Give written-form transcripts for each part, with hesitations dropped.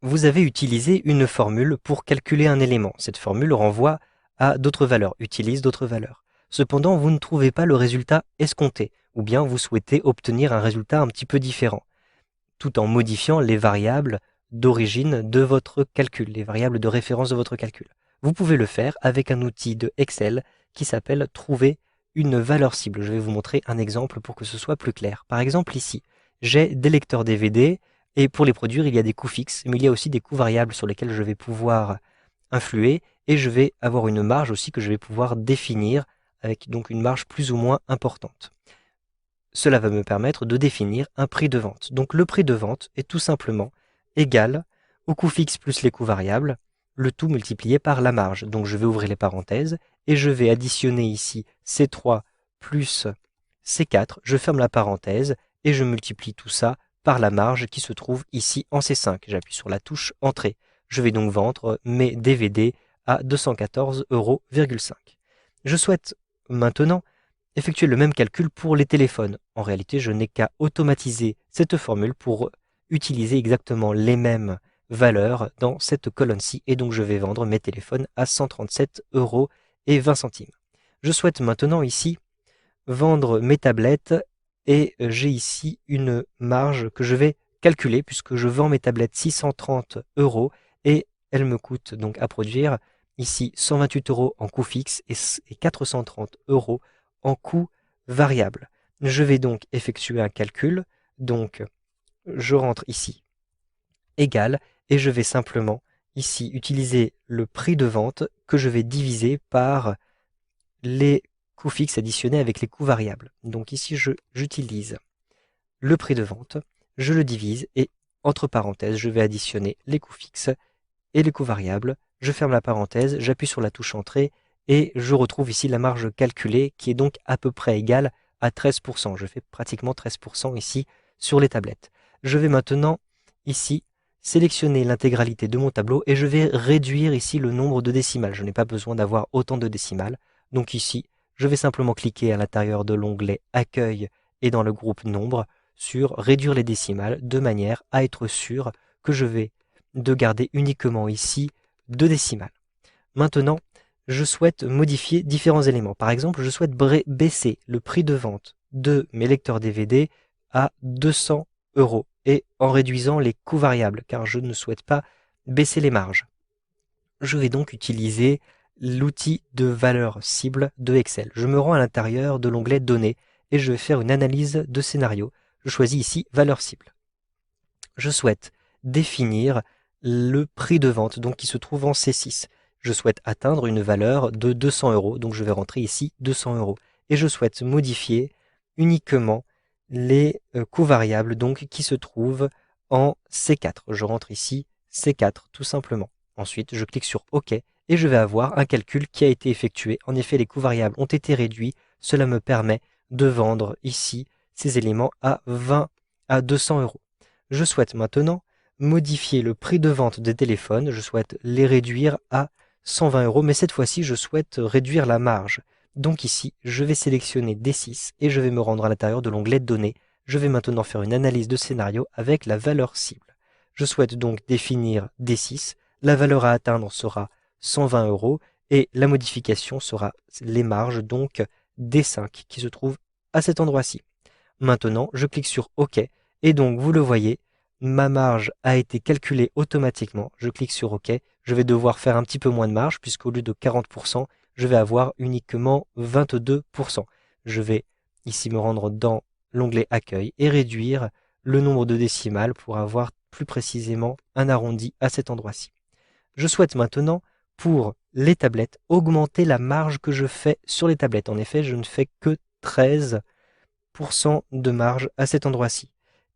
vous avez utilisé une formule pour calculer un élément. Cette formule renvoie à d'autres valeurs, utilise d'autres valeurs. Cependant, vous ne trouvez pas le résultat escompté, ou bien vous souhaitez obtenir un résultat un petit peu différent, tout en modifiant les variables d'origine de votre calcul, les variables de référence de votre calcul. Vous pouvez le faire avec un outil de Excel qui s'appelle Trouver une valeur cible. Je vais vous montrer un exemple pour que ce soit plus clair. Par exemple ici, j'ai des lecteurs DVD et pour les produire, il y a des coûts fixes, mais il y a aussi des coûts variables sur lesquels je vais pouvoir influer et je vais avoir une marge aussi que je vais pouvoir définir avec donc une marge plus ou moins importante. Cela va me permettre de définir un prix de vente. Donc le prix de vente est tout simplement égal au coût fixe plus les coûts variables, le tout multiplié par la marge. Donc je vais ouvrir les parenthèses et je vais additionner ici C3 plus C4, je ferme la parenthèse et je multiplie tout ça par la marge qui se trouve ici en C5. J'appuie sur la touche Entrée. Je vais donc vendre mes DVD à 214,5 €. Je souhaite maintenant effectuer le même calcul pour les téléphones. En réalité, je n'ai qu'à automatiser cette formule pour utiliser exactement les mêmes valeurs dans cette colonne-ci et donc je vais vendre mes téléphones à 137,20 €. Je souhaite maintenant ici vendre mes tablettes et j'ai ici une marge que je vais calculer puisque je vends mes tablettes 630 € et elles me coûtent donc à produire ici 128 € en coût fixe et 430 € en coût variable. Je vais donc effectuer un calcul, donc je rentre ici égal et je vais simplement ici utiliser le prix de vente que je vais diviser par les coûts fixes additionnés avec les coûts variables. Donc ici, j'utilise le prix de vente, je le divise et entre parenthèses, je vais additionner les coûts fixes et les coûts variables. Je ferme la parenthèse, j'appuie sur la touche Entrée et je retrouve ici la marge calculée qui est donc à peu près égale à 13%. Je fais pratiquement 13% ici sur les tablettes. Je vais maintenant ici sélectionner l'intégralité de mon tableau et je vais réduire ici le nombre de décimales. Je n'ai pas besoin d'avoir autant de décimales. Donc ici, je vais simplement cliquer à l'intérieur de l'onglet Accueil et dans le groupe Nombre sur Réduire les décimales de manière à être sûr que je vais de garder uniquement ici 2 décimales. Maintenant, je souhaite modifier différents éléments. Par exemple, je souhaite baisser le prix de vente de mes lecteurs DVD à 200 € et en réduisant les coûts variables car je ne souhaite pas baisser les marges. Je vais donc utiliser l'outil de valeur cible de Excel. Je me rends à l'intérieur de l'onglet Données et je vais faire une analyse de scénario. Je choisis ici valeur cible. Je souhaite définir le prix de vente donc qui se trouve en C6. Je souhaite atteindre une valeur de 200 €, donc je vais rentrer ici 200 € et je souhaite modifier uniquement les coûts variables donc qui se trouvent en C4. Je rentre ici C4 tout simplement. Ensuite, je clique sur OK et je vais avoir un calcul qui a été effectué. En effet, les coûts variables ont été réduits. Cela me permet de vendre ici ces éléments à 200 €. Je souhaite maintenant modifier le prix de vente des téléphones. Je souhaite les réduire à 120 €, mais cette fois-ci, je souhaite réduire la marge. Donc ici, je vais sélectionner D6 et je vais me rendre à l'intérieur de l'onglet Données. Je vais maintenant faire une analyse de scénario avec la valeur cible. Je souhaite donc définir D6. La valeur à atteindre sera 120 € et la modification sera les marges, donc D5 qui se trouve à cet endroit-ci. Maintenant, je clique sur OK et donc vous le voyez, ma marge a été calculée automatiquement. Je clique sur OK. Je vais devoir faire un petit peu moins de marge puisqu'au lieu de 40%, je vais avoir uniquement 22%. Je vais ici me rendre dans l'onglet Accueil et réduire le nombre de décimales pour avoir plus précisément un arrondi à cet endroit-ci. Je souhaite maintenant, pour les tablettes, augmenter la marge que je fais sur les tablettes. En effet, je ne fais que 13% de marge à cet endroit-ci.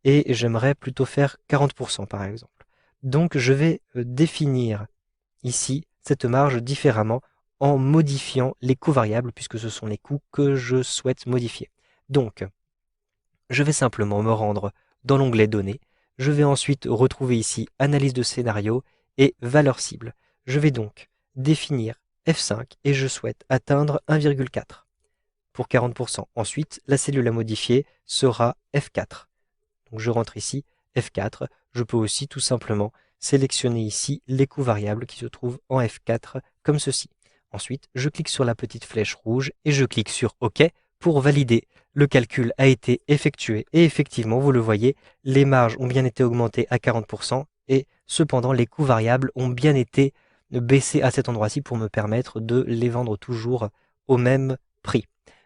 Et j'aimerais plutôt faire 40% par exemple. Donc je vais définir ici cette marge différemment en modifiant les coûts variables puisque ce sont les coûts que je souhaite modifier. Donc, je vais simplement me rendre dans l'onglet Données. Je vais ensuite retrouver ici Analyse de scénario et Valeur cible. Je vais donc définir F5 et je souhaite atteindre 1,4 pour 40%. Ensuite, la cellule à modifier sera F4. Donc je rentre ici F4. Je peux aussi tout simplement sélectionner ici les coûts variables qui se trouvent en F4 comme ceci. Ensuite, je clique sur la petite flèche rouge et je clique sur OK pour valider. Le calcul a été effectué et effectivement, vous le voyez, les marges ont bien été augmentées à 40% et cependant les coûts variables ont bien été baissés à cet endroit-ci pour me permettre de les vendre toujours au même prix.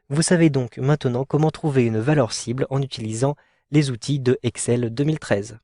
Vous savez donc maintenant comment trouver une valeur cible en utilisant les outils de Excel 2013.